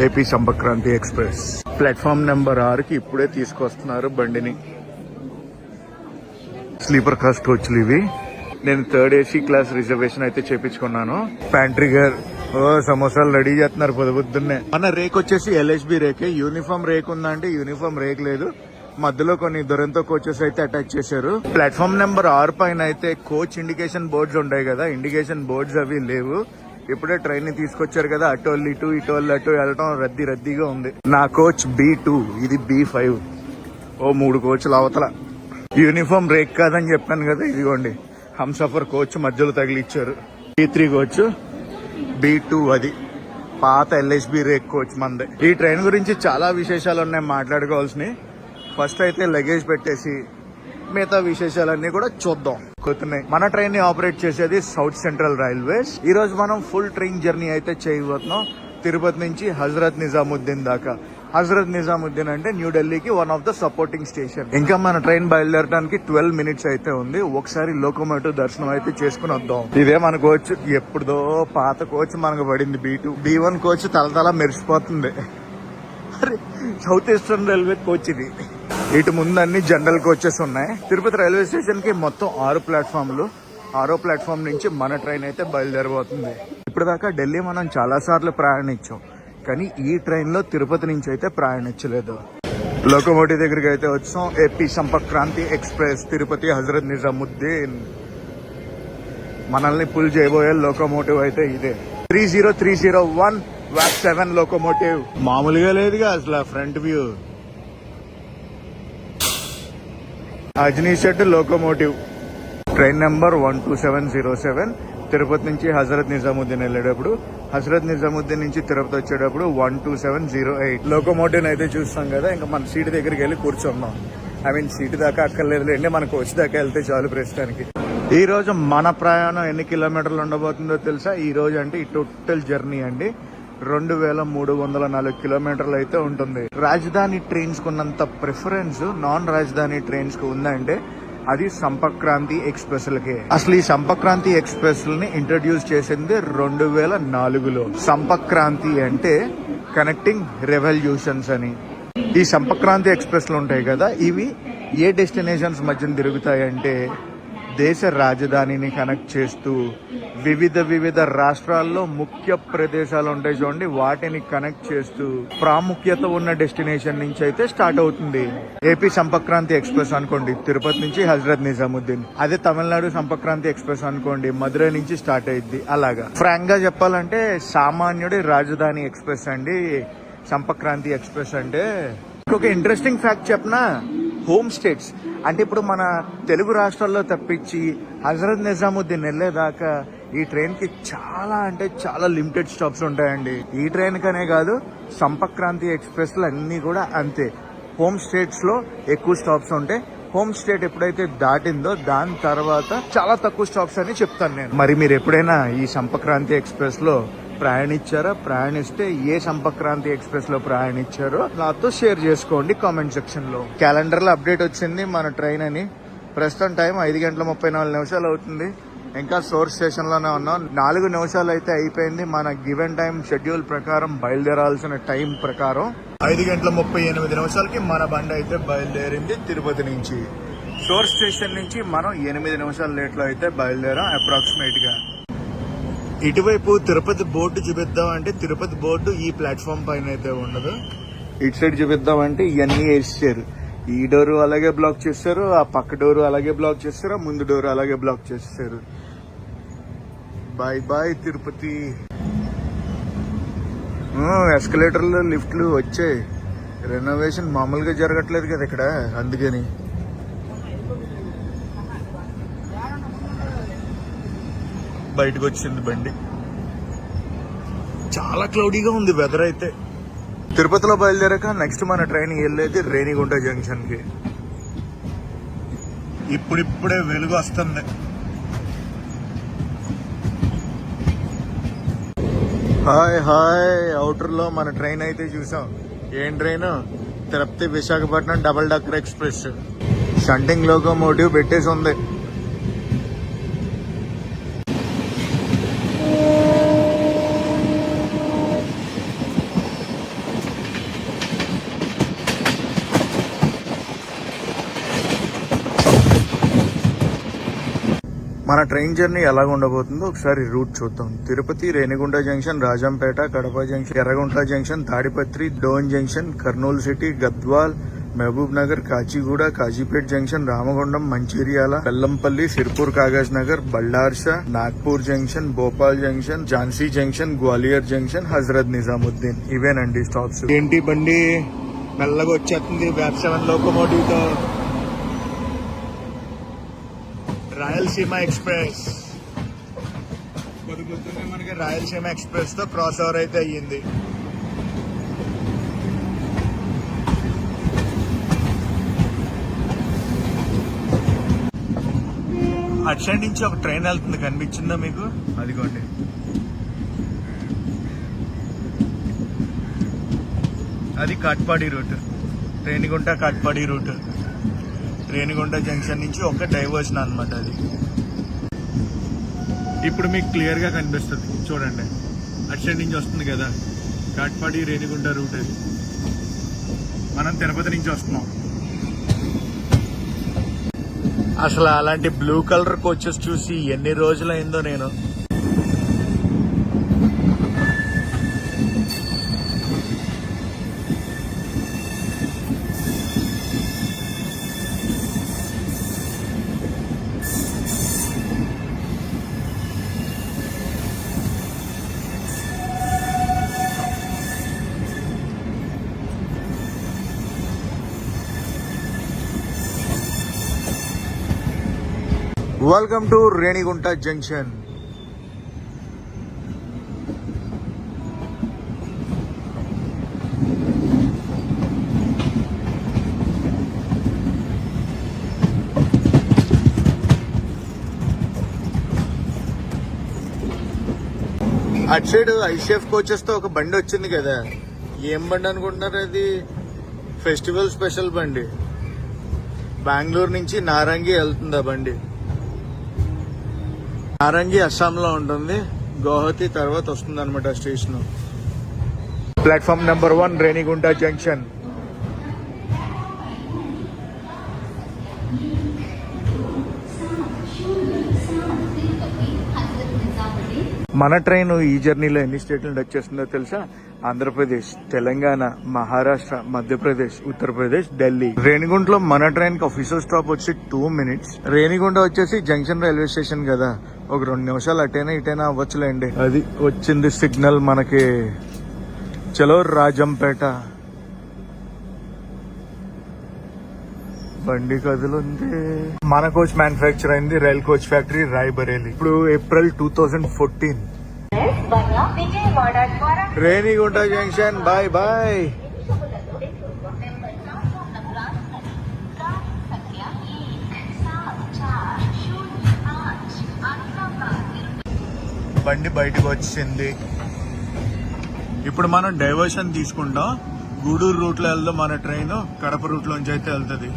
AP Sampark Kranti express platform number 6కి ఇప్పుడే తీసుకొస్తున్నారు బండిని. స్లీపర్ క్లాస్ కోచ్లు ఇవి. నేను 3rd AC క్లాస్ రిజర్వేషన్ అయితే చేపించుకున్నాను. ప్యాంట్రిగర్ సమోసాలు రెడీ చేస్తున్నారు పొద్దున్నే. మన రేక్ వచ్చేసి LHB రేకే. యూనిఫామ్ రేక్ ఉందంటే యూనిఫామ్ రేక్ లేదు. మధ్యలో కొన్ని దొరంతో కోచెస్ అయితే అటాచ్ చేశారు. ప్లాట్ఫామ్ నెంబర్ 6 పైన అయితే కోచ్ ఇండికేషన్ బోర్డ్స్ ఉంటాయి కదా, ఇండికేషన్ బోర్డ్స్ అవి లేవు. ఇప్పుడే ట్రైన్ ని తీసుకొచ్చారు కదా, అటోళ్ళు ఇటు ఇటోళ్ళు అటు వెళ్ళటం రద్దీగా ఉంది. నా కోచ్ B2, ఇది B5. 3 కోచ్లు అవతల. యూనిఫామ్ రేక్ కాదని చెప్పాను కదా, ఇదిగోండి హంసఫర్ కోచ్ మధ్యలో తగిలిచ్చారు. B3 కోచ్, B2 అది పాత LHB రేక్ కోచ్ మందే. ఈ ట్రైన్ గురించి చాలా విశేషాలు ఉన్నాయి మాట్లాడుకోవాల్సినవి. ఫస్ట్ అయితే లగేజ్ పెట్టేసి మిగతా విశేషాలన్నీ కూడా చూద్దాం. కొత్తన్నాయి. మన ట్రైన్ ని ఆపరేట్ చేసేది సౌత్ సెంట్రల్ రైల్వేస్. ఈ రోజు మనం ఫుల్ ట్రైన్ జర్నీ అయితే చేయబోతున్నాం. తిరుపతి నుంచి హజరత్ నిజాముద్దీన్ దాకా. హజరత్ నిజాముద్దీన్ అంటే న్యూఢిల్లీకి one of the supporting station. ఇంకా మన ట్రైన్ బయలుదేరడానికి 12 minutes అయితే ఉంది. ఒకసారి లోకోమోటివ్ దర్శనం అయితే చేసుకుని వద్దాం. ఇదే మన కోచ్, ఎప్పుడుదో పాత కోచ్ మనకు పడింది. B2. B1 కోచ్ తలతల మెరిసిపోతుంది. సౌత్ ఈస్టర్న్ రైల్వే కోచ్ ఇది. ఇటు ముందు అన్ని జనరల్ కోచెస్ ఉన్నాయి. తిరుపతి రైల్వే స్టేషన్ కి మొత్తం 6 ప్లాట్ఫామ్లు. 6వ ప్లాట్ఫామ్ నుంచి మన ట్రైన్ అయితే బయలుదేరబోతుంది. ఇప్పుడు దాకా ఢిల్లీ మనం చాలా సార్లు ప్రయాణించాం, కానీ ఈ ట్రైన్ లో తిరుపతి నుంచి అయితే ప్రయాణించలేదు. లోకోమోటివ్ దగ్గరికి అయితే వచ్చాం. AP Sampark Kranti express Tirupati Hazrat Nizamuddin. మనల్ని పుల్ చేయబోయే లోకోమోటివ్ అయితే ఇదే 30301 WAC 7 లోకోమోటివ్. మామూలుగా లేదుగా అసలు front view. Ajni shed locomotive. Train number 12707 Tirupati నుంచి హజరత్ నిజాముద్దీన్ వెళ్ళేటప్పుడు, హజరత్ నిజాముద్దీన్ నుంచి తిరుపతి వచ్చేటప్పుడు 12708. లోకోమోటివ్ అయితే చూస్తాం కదా, ఇంకా మన సీట్ దగ్గరికి వెళ్ళి కూర్చున్నాం. సీటు దాకా అక్కర్లేదులేండి, మన కోచ్ దాకా వెళ్తే చాలు ప్రస్తుతానికి. ఈ రోజు మన ప్రయాణం ఎన్ని కిలోమీటర్లు ఉండబోతుందో తెలుసా? ఈ రోజు అంటే ఈ టోటల్ జర్నీ అండి 2304 కిలోమీటర్లు అయితే ఉంటుంది. రాజధాని ట్రైన్స్ కున్నంత ప్రిఫరెన్స్ నాన్ రాజధాని ట్రైన్స్ కు ఉందంటే అది సంపక్రాంతి ఎక్స్ప్రెస్ లకే. అసలు ఈ సంపక్రాంతి ఎక్స్ప్రెస్ ని ఇంట్రడ్యూస్ చేసింది 2004లో. సంపక్రాంతి అంటే కనెక్టింగ్ రెవల్యూషన్స్ అని. ఈ సంపక్రాంతి ఎక్స్ప్రెస్ లు ఉంటాయి కదా, ఇవి ఏ డెస్టినేషన్స్ మధ్యన తిరుగుతాయంటే దేశ రాజధానిని కనెక్ట్ చేస్తూ వివిధ రాష్ట్రాల్లో ముఖ్య ప్రదేశాలు ఉంటాయి చూడండి, వాటిని కనెక్ట్ చేస్తూ ప్రాముఖ్యత ఉన్న డెస్టినేషన్ నుంచి అయితే స్టార్ట్ అవుతుంది. ఏపీ సంపక్రాంతి ఎక్స్ప్రెస్ అనుకోండి తిరుపతి నుంచి హజరత్ నిజాముద్దీన్. అదే తమిళనాడు సంపక్రాంతి ఎక్స్ప్రెస్ అనుకోండి మధురై నుంచి స్టార్ట్ అయ్యింది. అలాగా ఫ్రాంక్ గా చెప్పాలంటే సామాన్యుడి రాజధాని ఎక్స్ప్రెస్ అండి సంపక్రాంతి ఎక్స్ప్రెస్ అంటే. ఇంకొక ఇంట్రెస్టింగ్ ఫ్యాక్ట్ చెప్పనా, హోమ్ స్టేట్స్ అంటే ఇప్పుడు మన తెలుగు రాష్ట్రాల్లో తప్పించి హజరత్ నిజాముద్దీన్ వెళ్లేదాకా ఈ ట్రైన్ కి చాలా అంటే చాలా లిమిటెడ్ స్టాప్స్ ఉంటాయండి. ఈ ట్రైన్ కనే కాదు, సంపక్రాంతి ఎక్స్ప్రెస్ లో అన్ని కూడా అంతే. హోమ్ స్టేట్స్ లో ఎక్కువ స్టాప్స్ ఉంటాయి. హోమ్ స్టేట్ ఎప్పుడైతే దాటిందో దాని తర్వాత చాలా తక్కువ స్టాప్స్ అని చెప్తాను నేను. మరి మీరు ఎప్పుడైనా ఈ సంపక్రాంతి ఎక్స్ప్రెస్ లో ప్రయాణించారా? ప్రయాణిస్తే ఏ సంపక్రాంతి ఎక్స్ప్రెస్ లో ప్రయాణించారో నాతో షేర్ చేసుకోండి కామెంట్ సెక్షన్ లో. క్యాలెండర్ లో అప్డేట్ వచ్చింది మన ట్రైన్ అని. ప్రస్తుతం టైం 5:34 అవుతుంది. ఇంకా సోర్స్ స్టేషన్ లోనే ఉన్నాం. 4 నిమిషాలు అయితే అయిపోయింది మన గివెన్ టైం షెడ్యూల్ ప్రకారం, బయలుదేరాల్సిన టైం ప్రకారం. 5:38 మన బండి అయితే బయలుదేరింది తిరుపతి నుంచి. సోర్స్ స్టేషన్ నుంచి మనం 8 నిమిషాలు లేట్ లో అయితే బయలుదేరాం అప్రాక్సిమేట్ గా. ఇటువైపు తిరుపతి బోర్డు చూపిద్దాం అంటే తిరుపతి బోర్డు ఈ ప్లాట్ఫామ్ పైన అయితే ఉండదు. ఇటు సైడ్ చూపిద్దాం అంటే ఇవన్నీ వేసారు. ఈ డోరు అలాగే బ్లాక్ చేస్తారు, ఆ పక్క డోరు అలాగే బ్లాక్ చేస్తారు, ఆ ముందు డోరు అలాగే బ్లాక్ చేస్తారు. Bye bye Tirupati. ఎస్కలేటర్లు లిఫ్ట్లు వచ్చాయి. రెనోవేషన్ మామూలుగా జరగట్లేదు కదా ఇక్కడ, అందుకని. బయటకు వచ్చింది బండి. చాలా క్లౌడీగా ఉంది వెదర్ అయితే. తిరుపతిలో బయలుదేరాక నెక్స్ట్ మన ట్రైన్ వెళ్ళేది రేణిగుంట జంక్షన్ కి. ఇప్పుడిప్పుడే వెలుగు వస్తుంది. హాయ్ అవుటర్ లో మన ట్రైన్ అయితే చూసాం. ఏం train? Tirupati Visakhapatnam double decker express. Shunting locomotive పెట్టేసి ఉంది. మన ట్రైన్ జర్నీ ఎలా ఉండబోతుందో ఒకసారి రూట్ చూద్దాం. Tirupati, Renigunta junction, Rajampet, Kadapa junction, Yerraguntla junction, Tadipatri, Dhone junction, Kurnool city, Gadwal, Mahbub Nagar, Kacheguda, Kazipet junction, Ramagundam, Mancherial, Bellampalli, Sirpur Kagaz Nagar, Ballarshah, Nagpur junction, Bhopal junction, Jhansi junction, Gwalior junction, Hazrat Nizamuddin. ఇవేనండి స్టాప్స్. ఏంటి బండి మెల్లగా వచ్చేస్తుంది వ్యాప్ 7 లోకోమోటివ్ తో. రాయలసీమ ఎక్స్ప్రెస్ గుర్తుంది మనకి. రాయలసీమ ఎక్స్ప్రెస్ తో క్రాస్ ఓవర్ అయితే అయ్యింది. అటు సైడ్ నుంచి ఒక ట్రైన్ వెళ్తుంది, కనిపించిందా మీకు? అదిగోండి. అది Katpadi route, Renigunta Katpadi route. Renigunta junction నుంచి ఒక డైవర్షన్ అన్నమాట అది. ఇప్పుడు మీకు క్లియర్ గా కనిపిస్తుంది చూడండి. అటు సైడ్ నుంచి వస్తుంది కదా కాట్పాడి రేణిగుంట రూట్. అది మనం తిరుపతి నుంచి వస్తున్నాం. అసలు అలాంటి బ్లూ కలర్ కోచెస్ చూసి ఎన్ని రోజులైందో నేను. Welcome to Renigunta junction. అటు సైడ్ ఐషిఎఫ్ కోచెస్ తో ఒక బండి వచ్చింది కదా. ఏం బండి అనుకుంటున్నారు? అది ఫెస్టివల్ స్పెషల్ బండి. బెంగళూరు నుంచి నారంగి వెళ్తుంది ఆ బండి. నారంగి అస్సాంలో ఉంటుంది. గౌహతి తర్వాత వస్తుంది అనమాట station. Platform number 1 Renigunta junction. మన ట్రైన్ ఈ జర్నీలో ఎన్ని స్టేట్లను టచ్ చేస్తుందో తెలుసా? ఆంధ్రప్రదేశ్, తెలంగాణ, మహారాష్ట్ర, మధ్యప్రదేశ్, ఉత్తరప్రదేశ్, ఢిల్లీ. రేణిగుంటలో మన ట్రైన్ కి ఆఫీషియల్ స్టాప్ వచ్చి 2 minutes. రేణిగుంట వచ్చేసి జంక్షన్ రైల్వే స్టేషన్ కదా, ఒక 2 నిమిషాలు అటైనా ఇటైనా అవ్వచ్చులేండి. అది వచ్చింది సిగ్నల్ మనకి. చలో రాజంపేట. బండి కదులుంది. మన కోచ్ మ్యానుఫ్యాక్చర్ అయింది రైల్ కోచ్ ఫ్యాక్టరీ రాయ్బరేలీ. ఇప్పుడు April 2014. Renigunta junction. Bye bye. బండి బయటకు వచ్చింది. ఇప్పుడు మనం డైవర్షన్ తీసుకుంటాం. గూడూరు రూట్ లో వెళ్దాం మన ట్రైన్. కడప రూట్ లోంచి అయితే వెళ్తుంది.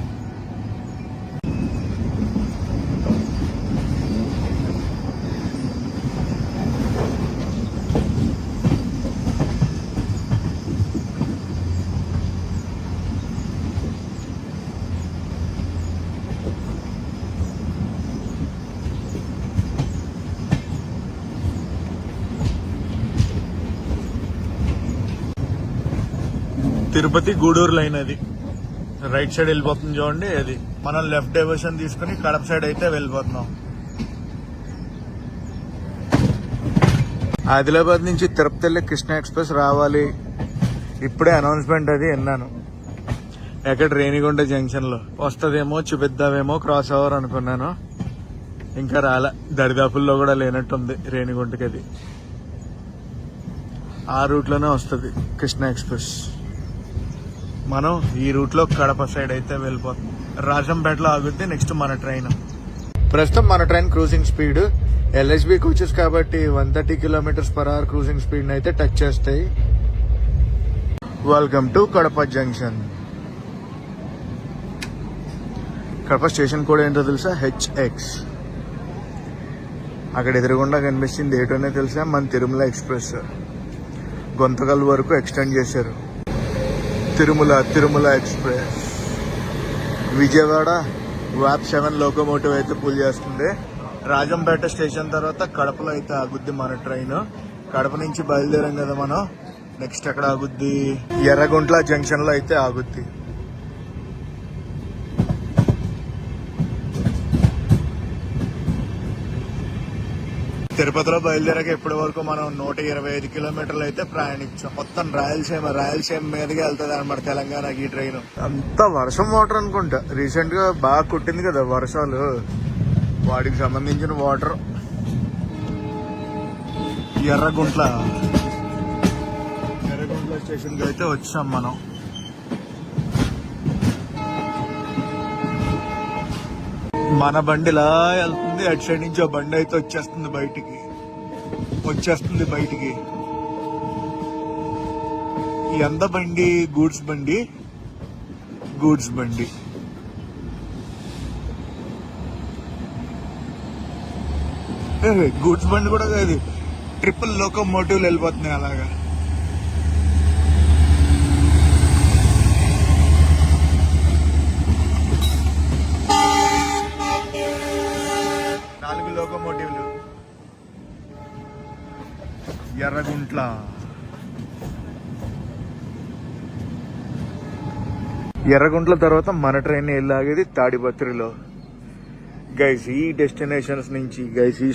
తిరుపతి గూడూరు లైన్ అది రైట్ సైడ్ వెళ్ళిపోతుంది చూడండి. అది మనం లెఫ్ట్ డైవర్షన్ తీసుకుని కడప సైడ్ అయితే వెళ్ళిపోతున్నాం. ఆదిలాబాద్ నుంచి తిరుపతి వెళ్ళే కృష్ణ ఎక్స్ప్రెస్ రావాలి. ఇప్పుడే అనౌన్స్మెంట్ అది విన్నాను. ఎక్కడ? రేణిగుంట జంక్షన్ లో వస్తుందేమో, చూపిద్దామేమో క్రాస్ ఓవర్ అనుకున్నాను. ఇంకా రాలే. దరిదాపుల్లో కూడా లేనట్టుంది రేణిగుంటకి. అది ఆ రూట్ లోనే వస్తుంది కృష్ణ ఎక్స్ప్రెస్. మనం ఈ రూట్ లో కడప సైడ్ అయితే వెళ్ళిపోతాం. రాజంపేటలో ఆగుద్ది నెక్స్ట్ మన ట్రైన్. ప్రస్తుతం మన train cruising speed LSB coaches కాబట్టి 130 km/h క్రూజింగ్ స్పీడ్ అయితే టచ్ చేస్తాయి. Welcome to Kadapa junction. Kadapa station code ఏంటో తెలుసా? HX. అక్కడ ఎదురుగుండా కనిపిస్తుంది ఏటోనే తెలుసా? మన తిరుమల ఎక్స్ప్రెస్. గొంతకల్ వరకు ఎక్స్టెండ్ చేశారు. తిరుమల ఎక్స్ప్రెస్. విజయవాడ వ్యాప్ 7 లోకోమోటివ్ అయితే పుల్ చేస్తుంది. రాజంపేట స్టేషన్ తర్వాత కడపలో అయితే ఆగుద్ది మన ట్రైన్. కడప నుంచి బయలుదేరాం కదా మనం. నెక్స్ట్ ఎక్కడ ఆగుద్ది? ఎర్రగుంట్ల జంక్షన్ లో అయితే ఆగుద్ది. తిరుపతిలో బయలుదేరాక ఇప్పటి వరకు మనం 125 కిలోమీటర్లు అయితే ప్రయాణించాం. మొత్తం రాయలసీమ మీదకి వెళ్తుంది అనమాట తెలంగాణకి ఈ ట్రైన్. అంత వర్షం వాటర్ అనుకుంటా. రీసెంట్ గా బాగా కొట్టింది కదా వర్షాలు, వాటికి సంబంధించిన వాటర్. ఎర్రగుంట్ల స్టేషన్ కి అయితే వచ్చాం మనం. మన బండిలా వెళ్తుంది. అటు సైడ్ నుంచి ఆ బండి అయితే వచ్చేస్తుంది బయటికి. ఎంత బండి? గూడ్స్ బండి. గూడ్స్ బండి కూడా కాదు, ట్రిపుల్ లోకోమోటివ్లు వెళ్ళిపోతున్నాయి అలాగా. లోకోమోటివ్లు. ఎర్రగుంట్ల తర్వాత మన ట్రైన్ వెళ్ళాగేది తాడిపత్రిలో. గైస్ ఈ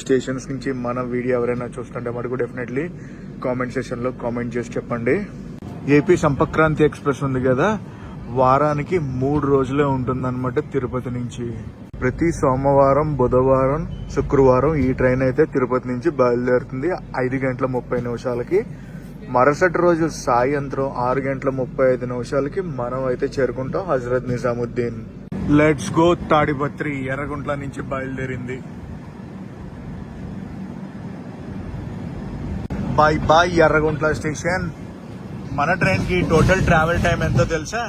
స్టేషన్స్ నుంచి మన వీడియో ఎవరైనా చూస్తుంటే మటుకు డెఫినెట్లీ కామెంట్ సెషన్ లో కామెంట్ చేసి చెప్పండి. ఏపీ సంపక్రాంతి ఎక్స్ప్రెస్ ఉంది కదా, వారానికి 3 రోజులే ఉంటుందన్నమాట తిరుపతి నుంచి. ప్రతి సోమవారం, బుధవారం, శుక్రవారం ఈ ట్రైన్ అయితే తిరుపతి నుంచి బయలుదేరుతుంది 5:30 మరుసటి రోజు సాయంత్రం 6:35 మనం అయితే చేరుకుంటాం హజరత్ నిజాముద్దీన్. Let's go Tadipatri. ఎర్రగుంట్ల నుంచి బయలుదేరింది. Bye Yerraguntla station. మన ట్రైన్ కి టోటల్ ట్రావెల్ టైం ఎంతో తెలుసా?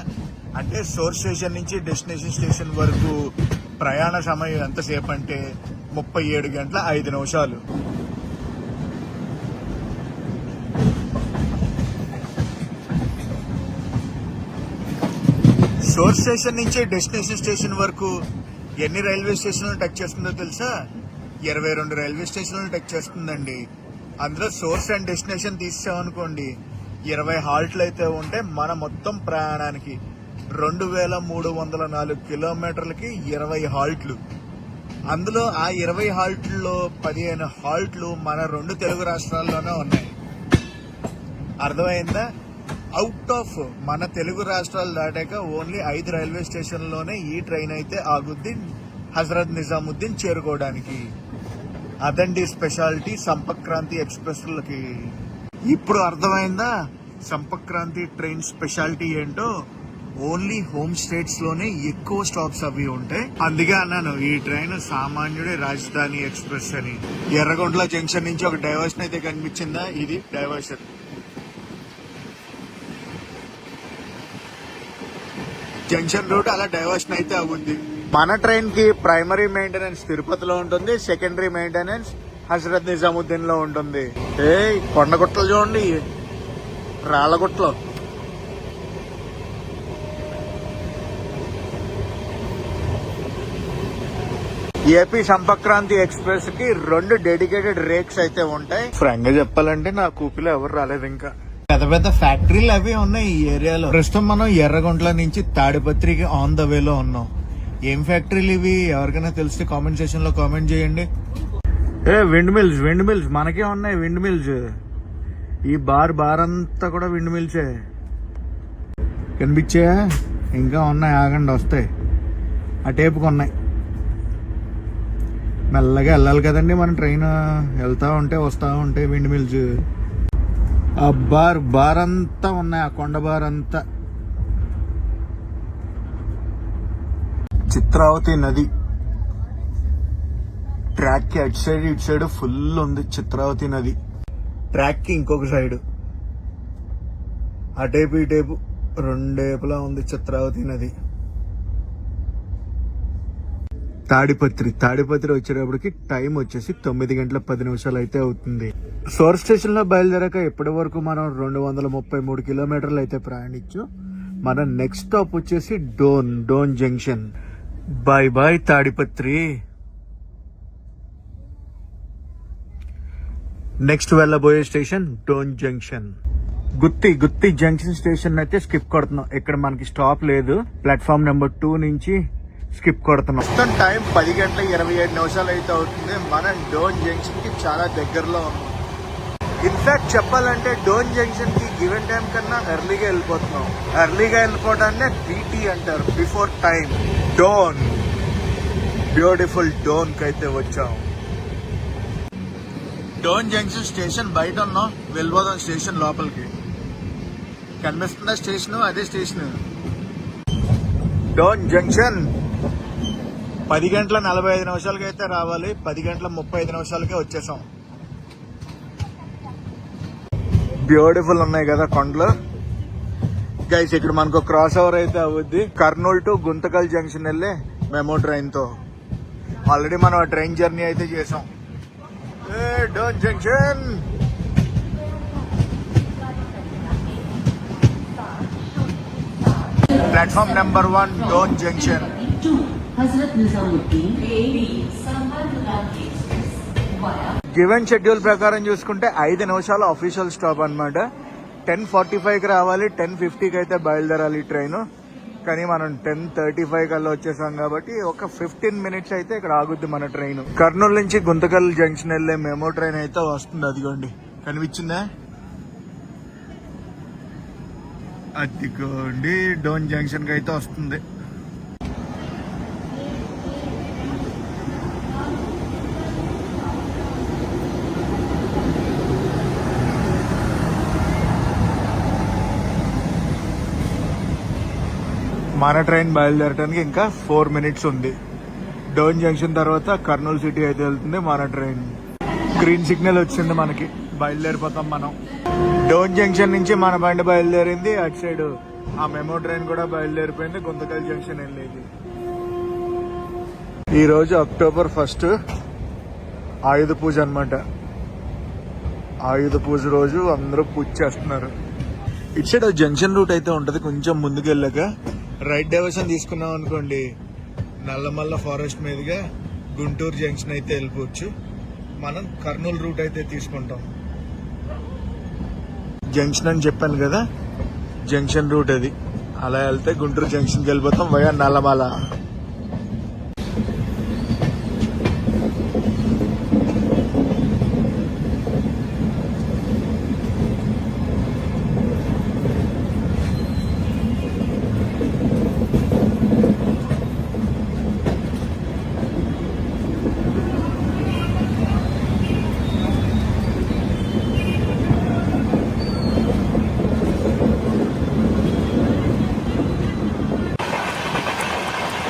అంటే సోర్స్ స్టేషన్ నుంచి డెస్టినేషన్ స్టేషన్ వరకు ప్రయాణ సమయం ఎంతసేపు అంటే 37 గంటల 5 నిమిషాలు. సోర్స్ స్టేషన్ నుంచి డెస్టినేషన్ స్టేషన్ వరకు ఎన్ని రైల్వే స్టేషన్లు టచ్ చేస్తుందో తెలుసా? 22 రైల్వే స్టేషన్లు టచ్ చేస్తుందండి. అందులో సోర్స్ అండ్ డెస్టినేషన్ తీసామనుకోండి 20 హాల్ట్లు అయితే ఉంటే మన మొత్తం ప్రయాణానికి 2304 కిలోమీటర్లకి 20 హాల్ట్లు. అందులో ఆ 20 హాల్ట్లలో 15 హాల్ట్లు మన 2 తెలుగు రాష్ట్రాల్లోనే ఉన్నాయి. అర్థమైందా? అవుట్ ఆఫ్ మన తెలుగు రాష్ట్రాలు దాటాక ఓన్లీ 5 రైల్వే స్టేషన్లోనే ఈ ట్రైన్ అయితే ఆగుద్ది హజరత్ నిజాముద్దీన్ చేరుకోవడానికి. అదండి స్పెషాలిటీ సంపక్రాంతి ఎక్స్ప్రెస్లకి. ఇప్పుడు అర్థమైందా సంపక్రాంతి ట్రైన్ స్పెషాలిటీ ఏంటో? ఓన్లీ హోమ్ స్టేట్స్ లోనే ఎక్కువ స్టాప్స్ అవి ఉంటాయి. అందుకే అన్నాను ఈ ట్రైన్ సామాన్యుడే రాజధాని ఎక్స్ప్రెస్ అని. ఎర్రగొంట్ల జంక్షన్ నుంచి ఒక డైవర్షన్ అయితే కనిపించిందా? ఇది డైవర్షన్. జంక్షన్ రూట్ అలా డైవర్షన్ అయితే అవుతుంది. మన ట్రైన్ కి ప్రైమరీ మెయింటెనెన్స్ తిరుపతిలో ఉంటుంది, సెకండరీ మెయింటెనెన్స్ హజరత్ నిజాముద్దీన్ లో ఉంటుంది. కొండగుట్టలు చూడండి, రాళ్ళగుట్టలు. ఏపీ సంపక్రాంతి ఎక్స్ప్రెస్ కి 2 డెడికేటెడ్ రేక్స్ అయితే ఉంటాయి. ఫ్రాంక్ గా చెప్పాలంటే నా కూపిలో ఎవరు రాలేదు ఇంకా. పెద్ద పెద్ద ఫ్యాక్టరీలు అవి ఉన్నాయి ఈ ఏరియాలో. ప్రస్తుతం మనం ఎర్రగుంట్ల నుంచి తాడిపత్రికి ఆన్ ద వేలో ఉన్నాం. ఏం ఫ్యాక్టరీలు ఇవి? ఎవరికైనా తెలిస్తే కామెంట్ సెషన్ లో కామెంట్ చేయండి. విండ్ మిల్స్ మనకే ఉన్నాయి. విండ్ మిల్స్ ఈ బార్ అంతా కూడా విండ్ మిల్సే కనిపించాయా? ఇంకా ఉన్నాయి, ఆగండి వస్తాయి. ఆ టేపుకు ఉన్నాయి. మెల్లగా వెళ్ళాలి కదండి మన ట్రైన్. వెళ్తా ఉంటే వస్తా ఉంటే విండ్ మిల్స్. ఆ బార్ అంతా ఉన్నాయి, ఆ కొండ బార్ అంతా. చిత్రావతి నది ట్రాక్ కి అటు సైడ్ ఇటు సైడ్ ఫుల్ ఉంది చిత్రావతి నది. ట్రాక్ కి ఇంకొక సైడ్ అటేపు ఇటేపు 2 వైపులా ఉంది చిత్రావతి నది. తాడిపత్రి వచ్చేటప్పటికి టైం వచ్చేసి 9:10 అయితే అవుతుంది. సోర్స్ స్టేషన్ లో బయలుదేరాక ఇప్పటి వరకు మనం 233 కిలోమీటర్లు అయితే ప్రయాణించు. మన నెక్స్ట్ స్టాప్ వచ్చేసి Dhone junction. Bye Tadipatri. Next వెళ్ళబోయే station Dhone junction. Gooty junction station అయితే స్కిప్ కొడుతున్నాం. ఇక్కడ మనకి స్టాప్ లేదు. ప్లాట్ఫామ్ నెంబర్ 2 నుంచి స్కిప్ కొడుతున్నాం. మొత్తం టైం 10:27 అయితే అవుతుంది. మనం డోన్ జంక్షన్ కి చాలా దగ్గరలో ఉన్నాం. ఇన్ఫాక్ట్ చెప్పాలంటే డోన్ జంక్షన్ కి గివెన్ టైం కన్నా ఎర్లీగా వెళ్ళిపోతున్నాం. ఎర్లీగా వెళ్ళిపోవడాన్ని BT అంటారు, before time. Dhone, beautiful Dhone కి అయితే వచ్చాం. డోన్ జంక్షన్ స్టేషన్ బయట ఉన్నాం. వెళ్ళిపోదాం స్టేషన్ లోపలికి. కనిపిస్తుందా స్టేషన్? అదే స్టేషన్ డోన్ జంక్షన్. 10:45 అయితే రావాలి. 10:35 వచ్చేసాం. బ్యూటిఫుల్ ఉన్నాయి కదా కొండలు. గైస్ ఇక్కడ మనకు క్రాస్ ఓవర్ అయితే అవుద్ది. కర్నూలు టు గుంతకల్ జంక్షన్ వెళ్ళే మెమో ట్రైన్ తో. ఆల్రెడీ మనం ఆ ట్రైన్ జర్నీ అయితే చేసాం. Dhone junction. Platform number 1 Dhone junction. Given schedule ప్రకారం చూసుకుంటే 5 నిమిషాలు అఫీషియల్ స్టాప్ అన్నమాట. 10:45కి రావాలి, 10:50కి అయితే బయలుదేరాలి ట్రైన్. కానీ మనం 10:35 కల్లా వచ్చేసాం కాబట్టి ఒక 15 మినిట్స్ అయితే ఇక్కడ ఆగుద్ది మన ట్రైన్. కర్నూలు నుంచి గుంతకల్ జంక్షన్ వెళ్లే మెమో ట్రైన్ అయితే వస్తుంది. అదిగోండి, కనిపించిందా? అదిగోండి డోన్ జంక్షన్ కి అయితే వస్తుంది. మన ట్రైన్ బయలుదేరడానికి ఇంకా 4 మినిట్స్ ఉంది. డోన్ జంక్షన్ తర్వాత కర్నూలు సిటీ అయితే వెళ్తుంది మన ట్రైన్. గ్రీన్ సిగ్నల్ వచ్చింది మనకి, బయలుదేరిపోతాం మనం. డోన్ జంక్షన్ నుంచి మన బండి బయలుదేరింది. అటు సైడ్ ఆ మెమో ట్రైన్ కూడా బయలుదేరిపోయింది గుంతకల్ జంక్షన్ వెళ్ళేది. ఈ రోజు అక్టోబర్ 1 ఆయుధ పూజ అన్నమాట. ఆయుధ పూజ రోజు అందరూ పూజ చేస్తున్నారు. ఇటు సైడ్ జంక్షన్ రూట్ అయితే ఉంటది. కొంచెం ముందుకు వెళ్ళాక రైట్ డైవర్షన్ తీసుకున్నాం అనుకోండి, నల్లమల్ల ఫారెస్ట్ మీదుగా గుంటూరు జంక్షన్ అయితే వెళ్ళిపోవచ్చు. మనం కర్నూలు రూట్ అయితే తీసుకుంటాం. జంక్షన్ అని చెప్పాను కదా, జంక్షన్ రూట్ అది. అలా వెళ్తే గుంటూరు జంక్షన్కి వెళ్ళిపోతాం వయా నల్లమల.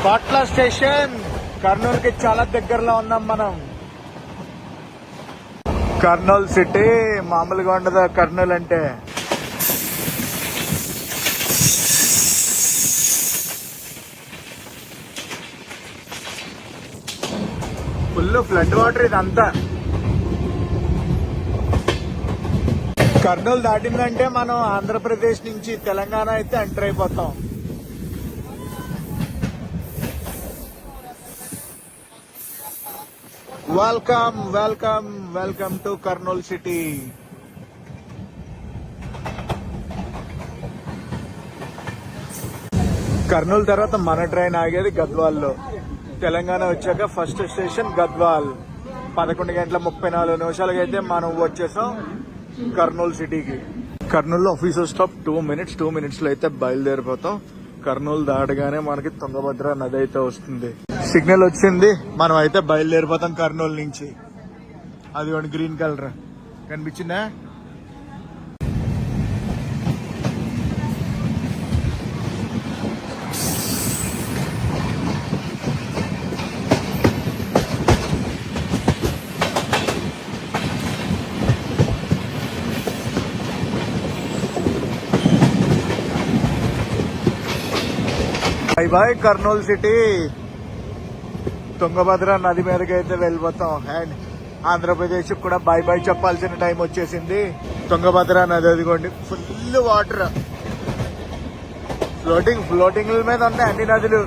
కోట్ల స్టేషన్ కర్నూలుకి చాలా దగ్గరలో ఉన్నాం మనం. కర్నూలు సిటీ మామూలుగా ఉండదు కర్నూలు అంటే. ఫుల్ ఫ్లడ్ వాటర్ ఇదంతా. కర్నూలు దాటిందంటే మనం ఆంధ్రప్రదేశ్ నుంచి తెలంగాణ అయితే ఎంటర్ అయిపోతాం. Welcome to Kurnool city. Kurnool తర్వాత మన ట్రైన్ ఆగేది గద్వాల్లో. తెలంగాణ వచ్చాక ఫస్ట్ స్టేషన్ గద్వాల్. 11:34 అయితే మనం వచ్చేసాం కర్నూలు సిటీకి. కర్నూలులో ఆఫీసర్ స్టాప్ 2 మినిట్స్. 2 మినిట్స్ లో అయితే బయలుదేరిపోతాం. కర్నూలు దాటగానే మనకి తుంగభద్ర నది అయితే వస్తుంది. సిగ్నల్ వచ్చింది, మనం అయితే బయలుదేరిపోతాం కర్నూలు నుంచి. అది ఒకటి గ్రీన్ కలర్ కనిపించిందా? Bye Kurnool city. తుంగభద్ర నది మీదకి అయితే వెళ్ళిపోతాం. అండ్ ఆంధ్రప్రదేశ్ కూడా బాయ్ బాయ్ చెప్పాల్సిన టైం వచ్చేసింది. తుంగభద్ర నది అదిగోండి, ఫుల్ వాటర్. ఫ్లోటింగ్ మీద ఉన్నాయి అన్ని నదులు.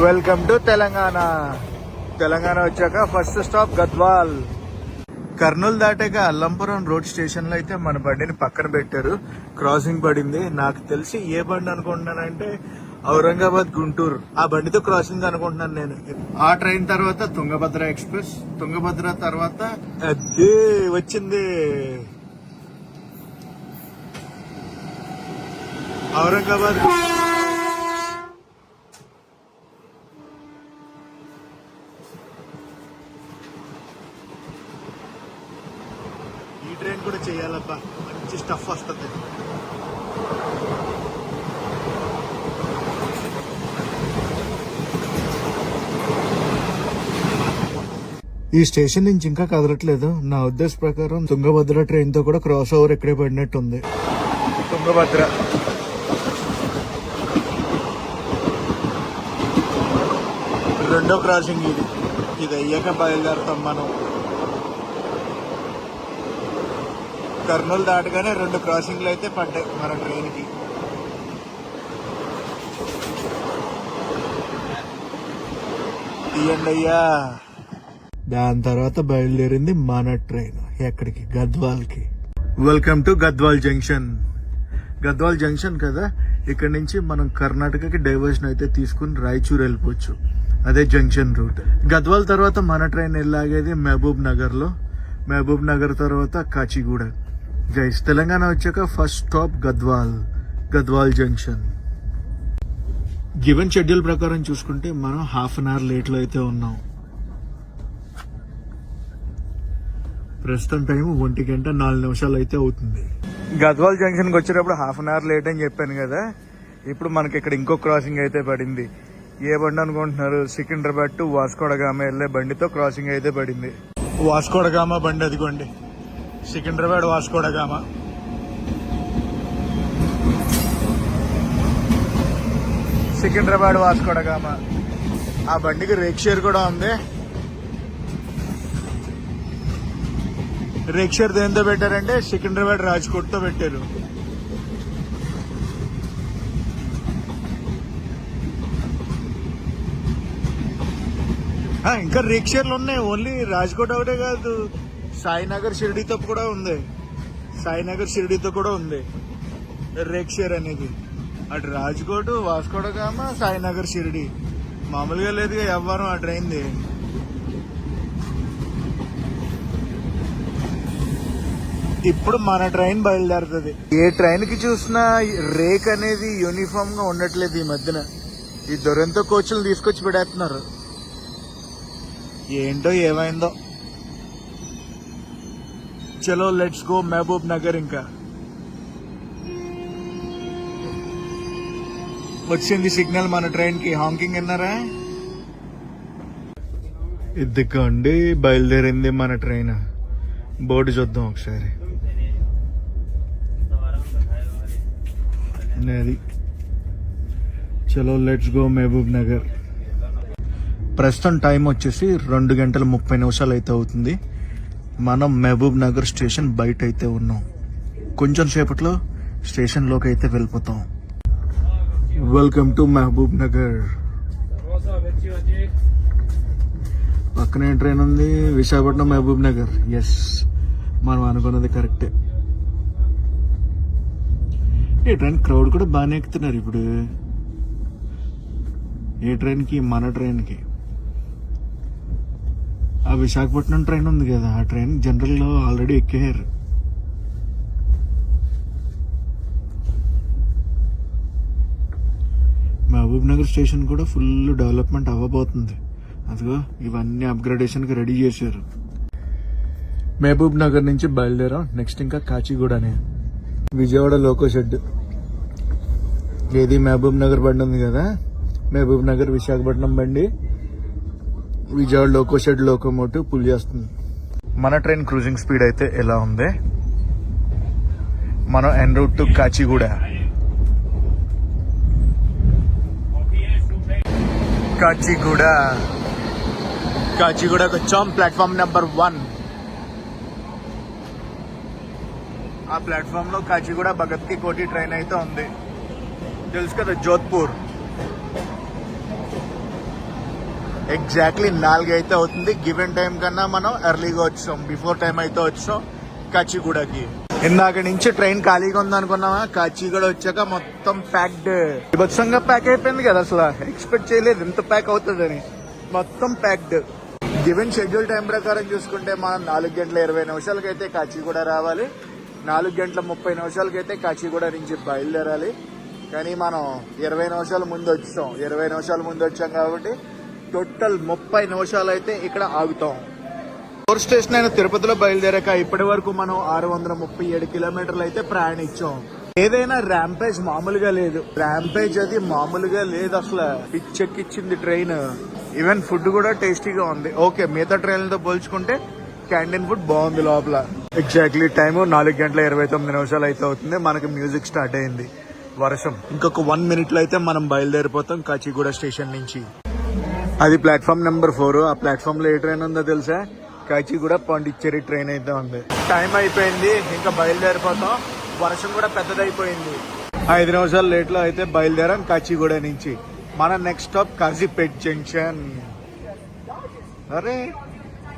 Welcome to Telangana. తెలంగాణ వచ్చాక ఫస్ట్ స్టాప్ గద్వాల్. కర్నూలు దాటాక అల్లంపురం రోడ్ స్టేషన్ లో అయితే మన బండిని పక్కన పెట్టారు. క్రాసింగ్ పడింది. నాకు తెలిసి ఏ బండి అనుకుంటున్నానంటే ఔరంగాబాద్ గుంటూరు ఆ బండితో క్రాసింగ్ అనుకుంటున్నాను నేను. ఆ ట్రైన్ తర్వాత తుంగభద్ర ఎక్స్ప్రెస్, తుంగభద్ర తర్వాత అదే వచ్చింది ఔరంగాబాద్. ఈ ట్రైన్ కూడా చెయ్యాలబ్బా, మంచి స్టఫ్ వస్తుంది. ఈ స్టేషన్ నుంచి ఇంకా కదలట్లేదు. నా ఉద్దేశ ప్రకారం తుంగభద్ర ట్రైన్ తో కూడా క్రాస్ ఓవర్ ఎక్కడే పడినట్టుంది. తుంగభద్ర రెండో క్రాసింగ్ ఇది. ఇది అయ్యాక బయలుదేరుతాం మనం. కర్నూలు దాటగానే 2 క్రాసింగ్లు అయితే పడ్డాయి మన ట్రైన్కి. తీయండి అయ్యా. దాని తర్వాత బయలుదేరింది మన ట్రైన్. ఎక్కడికి? గద్వాల్కి. Welcome to Gadwal junction. Gadwal junction కదా, ఇక్కడ నుంచి మనం కర్ణాటకకి డైవర్షన్ అయితే తీసుకుని రాయచూర్ వెళ్ళిపోవచ్చు. అదే జంక్షన్ రూట్. గద్వాల్ తర్వాత మన ట్రైన్ వెళ్ళాగేది మహబూబ్ నగర్ లో. మహబూబ్ నగర్ తర్వాత కాచిగూడ. గైస్, తెలంగాణ వచ్చాక first stop Gadwal. Gadwal junction. Given schedule ప్రకారం చూసుకుంటే మనం హాఫ్ అన్ అవర్ లేట్ లో అయితే ఉన్నాం. ప్రస్తుతం టైం 1:04 అయితే అవుతుంది. గద్వాల్ జంక్షన్ కి వచ్చేటప్పుడు హాఫ్ అన్ అవర్ లేట్ అని చెప్పాను కదా. ఇప్పుడు మనకి ఇక్కడ ఇంకో క్రాసింగ్ అయితే పడింది. ఏ బండి అనుకుంటున్నారు? సికింద్రాబాద్ టు వాస్కోడగామ వెళ్లే బండితో క్రాసింగ్ అయితే పడింది. వాస్కోడగామ బండి అదిగోండి. సికింద్రాబాద్ వాస్కోడగామ. సికింద్రాబాద్ వాస్కోడగామ. ఆ బండికి రేక్ షేర్ కూడా ఉంది. రేక్ షేర్ దేంతో పెట్టారంటే సికింద్రాబాద్ రాజ్కోట్ తో పెట్టారు. ఇంకా రేక్ షేర్లు ఉన్నాయి. ఓన్లీ రాజ్కోట్ ఒకటే కాదు, సాయినగర్ షిర్డీతో కూడా ఉంది. సాయినగర్ షిర్డీతో కూడా ఉంది రేక్ షేర్ అనేది. అటు రాజ్కోట్, వాస్కోడగామ, సాయినగర్ షిర్డీ. మామూలుగా లేదుగా ఎవ్వరం ఆ ట్రైన్ది. ఇప్పుడు మన ట్రైన్ బయలుదేరుతుంది. ఏ ట్రైన్ కి చూసినా రేక్ అనేది యూనిఫామ్ గా ఉండట్లేదు ఈ మధ్యన. ఈ దొరంతో కోచ్లు తీసుకొచ్చి పెడేస్తున్నారు. ఏంటో ఏమైందో. చలో లెట్స్ గో మహబూబ్ నగర్. ఇంకా వచ్చింది సిగ్నల్ మన ట్రైన్ కి. హాంకింగ్ విన్నారా? ఇదిగోండి బయలుదేరింది మన ట్రైన్. బోర్డు చూద్దాం ఒకసారి. అది చలో లెట్స్ గో మహబూబ్ నగర్. ప్రస్తుతం టైం వచ్చేసి 2:30 అయితే అవుతుంది. మనం మహబూబ్ నగర్ స్టేషన్ బయట అయితే ఉన్నాం. కొంచెం సేపట్లో స్టేషన్ లోకి అయితే వెళ్ళిపోతాం. Welcome to Mahabubnagar. పక్కనే ట్రైన్ ఉంది, విశాఖపట్నం మహబూబ్ నగర్. ఎస్, మనం అనుకున్నది కరెక్టే. ఈ ట్రైన్ క్రౌడ్ కూడా బాగానే ఎక్కుతున్నారు ఇప్పుడు. ఏ ట్రైన్ కి? మన ట్రైన్ కి. ఆ విశాఖపట్నం ట్రైన్ ఉంది కదా, ఆ ట్రైన్ జనరల్ లో ఆల్రెడీ ఎక్కారు. మహబూబ్ నగర్ స్టేషన్ కూడా ఫుల్ డెవలప్మెంట్ అవ్వబోతుంది. అదిగో ఇవన్నీ అప్గ్రేడేషన్ కి రెడీ చేశారు. మహబూబ్ నగర్ నుంచి బయలుదేరాం. నెక్స్ట్ ఇంకా కాచిగూడనే. Vijayawada loco shed. ఏది? మహబూబ్ నగర్ బండి ఉంది కదా, మహబూబ్ నగర్ విశాఖపట్నం బండి. Vijayawada loco shed locomotive pull చేస్తుంది. మన ట్రైన్ క్రూజింగ్ స్పీడ్ అయితే ఎలా ఉంది? మనం ఎన్ రూట్ టు కాచిగూడ. కాచిగూడకు వచ్చాం. Platform number 1. ఆ ప్లాట్ఫామ్ లో కాచిగూడ భగత్ కి కోటి ట్రైన్ అయితే ఉంది. తెలుసు కదా, జోధ్పూర్. ఎగ్జాక్ట్లీ 4 అయితే అవుతుంది. గివెన్ టైం కన్నా మనం ఎర్లీగా వచ్చాం, బిఫోర్ టైం అయితే వచ్చాం కాచిగూడకి. ఇందాక నుంచి ట్రైన్ ఖాళీగా ఉంది అనుకున్నామా, కాచిగూడ వచ్చాక మొత్తం ప్యాక్డ్. విభత్సంగా ప్యాక్ అయిపోయింది కదా, అసలు ఎక్స్పెక్ట్ చేయలేదు ఇంత ప్యాక్ అవుతుందని. మొత్తం ప్యాక్డ్. గివెన్ షెడ్యూల్ టైం ప్రకారం చూసుకుంటే మనం 4:20 అయితే కాచిగూడ రావాలి, 4:30 అయితే కాచిగూడ నుంచి బయలుదేరాలి. కానీ మనం 20 నిమిషాల ముందు వచ్చాం. 20 నిమిషాల ముందు వచ్చాం కాబట్టి టోటల్ 30 నిమిషాలు అయితే ఇక్కడ ఆగుతాం. 4 స్టేషన్ అయిన తిరుపతిలో బయలుదేరాక ఇప్పటి వరకు మనం 637 కిలోమీటర్లు అయితే ప్రయాణించాం. ఏదైనా ర్యాంపేజ్ మామూలుగా లేదు, ర్యాంపేజ్ అది మామూలుగా లేదు అసలు. పిచ్చెక్కిచ్చింది ట్రైన్. ఈవెన్ ఫుడ్ కూడా టేస్టీగా ఉంది. ఓకే, మిగతా ట్రైన్లతో పోల్చుకుంటే క్యాంటీన్ ఫుడ్ బాగుంది లోపల. ఎగ్జాక్ట్లీ టైము 4:29 అయితే అవుతుంది. మనకి మ్యూజిక్ స్టార్ట్ అయింది. వర్షం. ఇంకొక 1 minute లో అయితే మనం బయలుదేరిపోతాం కాచిగూడ స్టేషన్ నుంచి. అది ప్లాట్ఫామ్ నెంబర్ 4. ఆ ప్లాట్ఫామ్ లో ఏ ట్రైన్ ఉందో తెలుసా? కాచిగూడ పాండిచ్చేరి ట్రైన్ అయితే ఉంది. టైం అయిపోయింది, ఇంకా బయలుదేరిపోతాం. వర్షం కూడా పెద్దదైపోయింది. 5 నిమిషాలు లేట్ లో అయితే బయలుదేరాం కాచిగూడ నుంచి. మన నెక్స్ట్ స్టాప్ కాజీపేట్ జంక్షన్. అరే,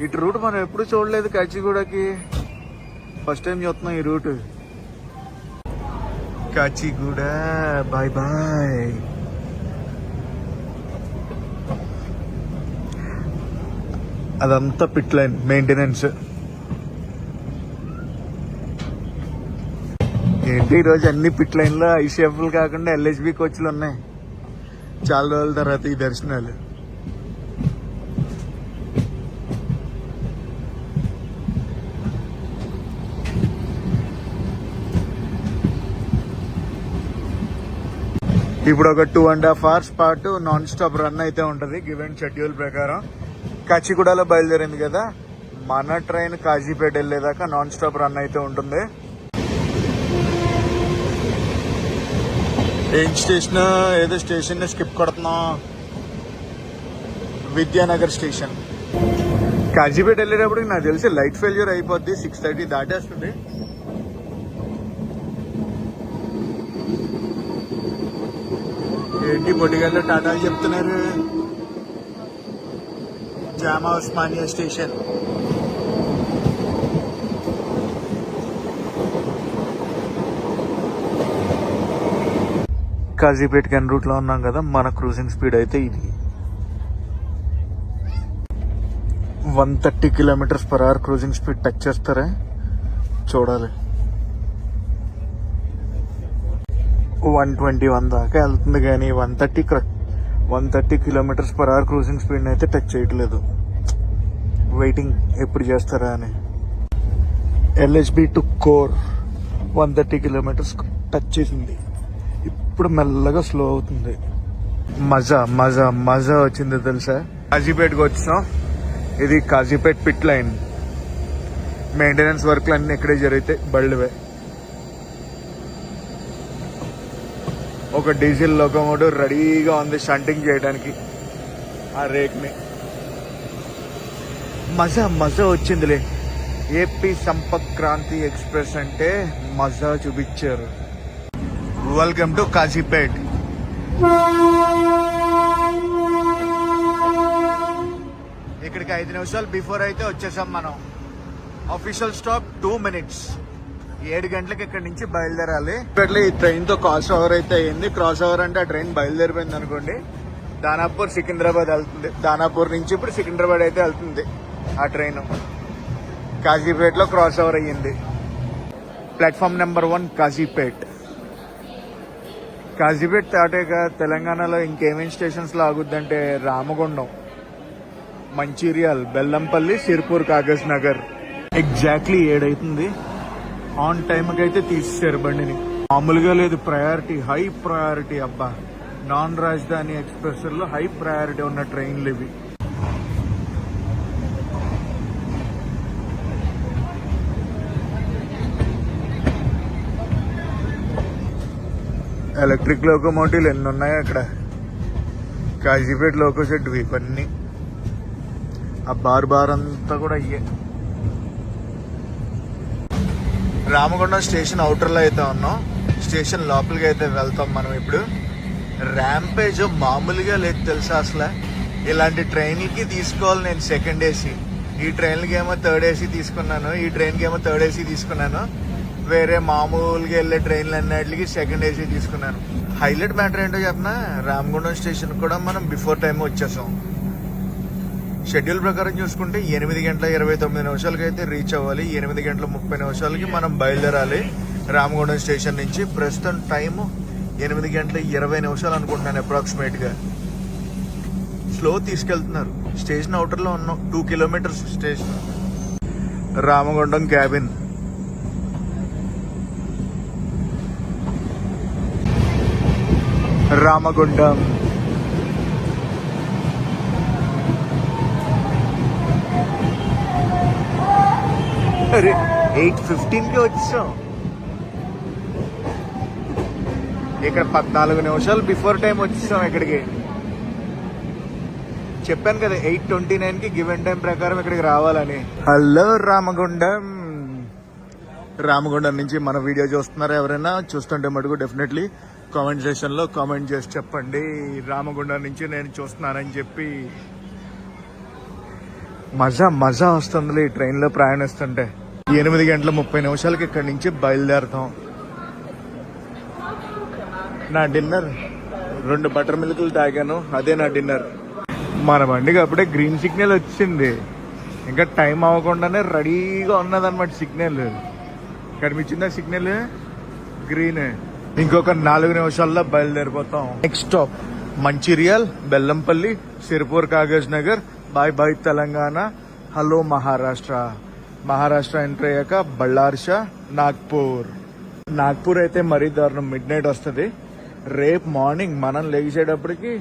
ఇటు రూట్ మనం ఎప్పుడు చూడలేదు కాచిగూడకి, ఫస్ట్ టైం చూస్తున్నాం ఈ రూట్. Kachiguda bye bye. అదంతా పిట్ లైన్ మెయింటెనెన్స్. ఏంటి ఈరోజు అన్ని పిట్ లైన్ లో ఐసీఎఫ్లు కాకుండా ఎల్హెచ్బి కోచ్లు ఉన్నాయి. చాలా రోజుల తర్వాత ఈ దర్శనాలు. ఇప్పుడు ఒక 2.5 hours పాటు నాన్ స్టాప్ రన్ అయితే ఉంటది గివెన్ షెడ్యూల్ ప్రకారం. కాచిగూడలో బయలుదేరింది కదా, మన ట్రైన్ కాజీపేట వెళ్ళేదాకా నాన్ స్టాప్ రన్ అయితే ఉంటుంది. ఏం స్టేషన్? ఏదో స్టేషన్ స్కిప్ కొడుతున్నాం. విద్యానగర్ స్టేషన్. కాజీపేట వెళ్ళేటప్పుడు నాకు తెలిసి లైట్ ఫెయిల్యూర్ అయిపోద్ది. 6:30 దాటేస్తుంది. ఏంటి పొట్టిగల్లో టాటాలు చెప్తున్నారు? జామా ఉస్మానియా స్టేషన్. కాజీపేట్ కెన్ రూట్ లో ఉన్నాం కదా, మన క్రూజింగ్ స్పీడ్ అయితే ఇది 130 km/h క్రూజింగ్ స్పీడ్ టచ్ చేస్తారా? చూడాలి. 121 దాకా వెళ్తుంది కానీ 130 km/h క్రూజింగ్ స్పీడ్ అయితే టచ్ చేయట్లేదు. వెయిటింగ్ ఎప్పుడు చేస్తారా అని. LHB to core 130 km touch చేసింది. ఇప్పుడు మెల్లగా స్లో అవుతుంది. మజా మజా మజా వచ్చింది తెలుసా. కాజీపేట్కి వచ్చాం. ఇది కాజీపేట్ పిట్ లైన్. మెయింటెనెన్స్ వర్క్లు అన్ని ఇక్కడే జరిగితే బళ్ళువే. ఒక డీజిల్ లోకోమోటివ్ రెడీగా ఉంది షంటింగ్ చేయడానికి ఆ రేక్ని. మజా మజా వచ్చిందిలే. ఏపీ సంపర్క్ క్రాంతి ఎక్స్ప్రెస్ అంటే మజా చూపించారు. Welcome to Kazipet. ఇక్కడికి 5 నిమిషాలు బిఫోర్ అయితే వచ్చేసాం మనం. Official stop 2 minutes. 7 గంటలకు ఇక్కడ నుంచి బయలుదేరాలి. ఇప్పట్లో ఈ ట్రైన్ తో క్రాస్ ఓవర్ అయితే అయింది. క్రాస్ ఓవర్ అంటే ఆ ట్రైన్ బయలుదేరిపోయింది అనుకోండి. దానాపూర్ సికింద్రాబాద్ వెళ్తుంది. దానాపూర్ నుంచి ఇప్పుడు సికింద్రాబాద్ అయితే వెళ్తుంది ఆ ట్రైన్. కాజీపేట్ లో క్రాస్ ఓవర్ అయ్యింది. Platform number 1 Kazipet. కాజీపేట్ దాటాక తెలంగాణలో ఇంకేమేమి స్టేషన్స్ లో ఆగుద్దంటే రామగుండం, మంచిర్యాల్, బెల్లంపల్లి, సిర్పూర్, కాగజ్ నగర్. ఎగ్జాక్ట్లీ 7 అవుతుంది. ఆన్ టైంకి అయితే తీసేశారు బండిని. మామూలుగా లేదు, ప్రయారిటీ, హై ప్రయారిటీ. అబ్బా, నాన్ రాజధాని ఎక్స్ప్రెస్ లో హై ప్రయారిటీ ఉన్న ట్రైన్లు ఇవి. ఎలక్ట్రిక్ లోకోమోటివ్లు ఎన్ని ఉన్నాయి అక్కడ. కాజీపేట్ లోకో షెడ్ ఇవన్నీ. ఆ బార్ అంతా కూడా అయ్యే. రామగుండం స్టేషన్ అవుటర్లో అయితే ఉన్నాం. స్టేషన్ లోపలికి అయితే వెళ్తాం మనం ఇప్పుడు. ర్యాంపేజ్ మామూలుగా లేదు తెలుసా అసలు. ఇలాంటి ట్రైన్కి తీసుకోవాలి నేను సెకండ్ ఏసీ. ఈ ట్రైన్లకి ఏమో థర్డ్ ఏసీ తీసుకున్నాను, ఈ ట్రైన్కి ఏమో థర్డ్ ఏసీ తీసుకున్నాను. వేరే మామూలుగా వెళ్ళే ట్రైన్లు అన్నిటికి సెకండ్ ఏసీ తీసుకున్నాను. హైలైట్ మ్యాటర్ ఏంటో చెప్పనా, రామగుండం స్టేషన్ కూడా మనం బిఫోర్ టైం వచ్చేసాం. షెడ్యూల్ ప్రకారం చూసుకుంటే 8:29 అయితే రీచ్ అవ్వాలి. 8:30 మనం బయలుదేరాలి రామగుండం స్టేషన్ నుంచి. ప్రస్తుతం టైము 8:20 అనుకుంటున్నాను అప్రాక్సిమేట్ గా. స్లో తీసుకెళ్తున్నారు. స్టేషన్ అవుటర్ లో ఉన్నాం, 2 kilometres station. Ramagundam cabin. Ramagundam అరే 8:15కి వచ్చాం. ఇక్కడ 14 నిమిషాలు బిఫోర్ టైం వచ్చేసాం ఇక్కడికి. చెప్పాను కదా 8:29కి గివెన్ టైం ప్రకారం ఇక్కడికి రావాలని. హలో రామగుండం. రామగుండం నుంచి మన వీడియో చూస్తున్నారా? ఎవరైనా చూస్తుంటే మటుకు డెఫినెట్లీ కామెంట్ సెక్షన్ లో కామెంట్ చేసి చెప్పండి రామగుండం నుంచి నేను చూస్తున్నానని చెప్పి. మజా వస్తుంది ఈ ట్రైన్ లో ప్రయాణిస్తుంటే. 8:30 ఇక్కడి నుంచి బయలుదేరుతాం. నా డిన్నర్ 2 బటర్ మిల్క్లు తాగాను, అదే నా డిన్నర్. మన బండికి అప్పుడే గ్రీన్ సిగ్నల్ వచ్చింది. ఇంకా టైం అవ్వకుండానే రెడీగా ఉన్నదన్నమాట సిగ్నల్. కనిపించిందా సిగ్నల్? గ్రీన్. ఇంకొక 4 నిమిషాల్లో బయలుదేరిపోతాం. Next stop Mancherial, Bellampalli, Sirpur, Kagaz Nagar. Bye Telangana, hello Maharashtra. Maharashtra enter అయ్యాక బళ్ళార్షా, నాగ్పూర్ అయితే మరీ దారుణం. మిడ్ నైట్ వస్తుంది. రేపు మార్నింగ్ మనం లేచేటప్పటికి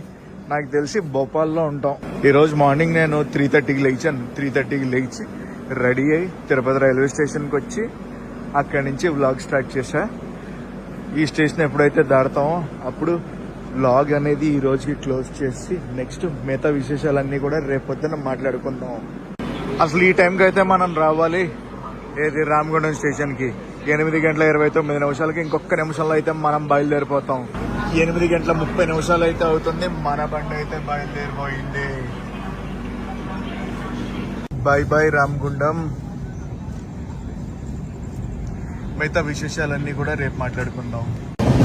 నాకు తెలిసి భోపాల్లో ఉంటాం. ఈరోజు మార్నింగ్ నేను 3:30కి లేచాను. 3:30కి లేచి రెడీ అయ్యి తిరుపతి రైల్వే స్టేషన్కి వచ్చి అక్కడి నుంచి వ్లాగ్ స్టార్ట్ చేశా. ఈ స్టేషన్ ఎప్పుడైతే దాడతామో అప్పుడు వ్లాగ్ అనేది ఈ రోజుకి క్లోజ్ చేసి నెక్స్ట్ మిగతా విశేషాలన్నీ కూడా రేపు పొద్దున మాట్లాడుకుందాం. అసలు ఈ టైంకి అయితే మనం రావాలి ఏది రామగుండం స్టేషన్కి. 8:29 ఇంకొక నిమిషంలో అయితే మనం బయలుదేరిపోతాం. 8:30 అయితే అవుతుంది. మన బండి అయితే బయలుదేరిపోయింది. బాయ్ రామగుండం. మిగతా విశేషాలన్నీ కూడా రేపు మాట్లాడుకుందాం.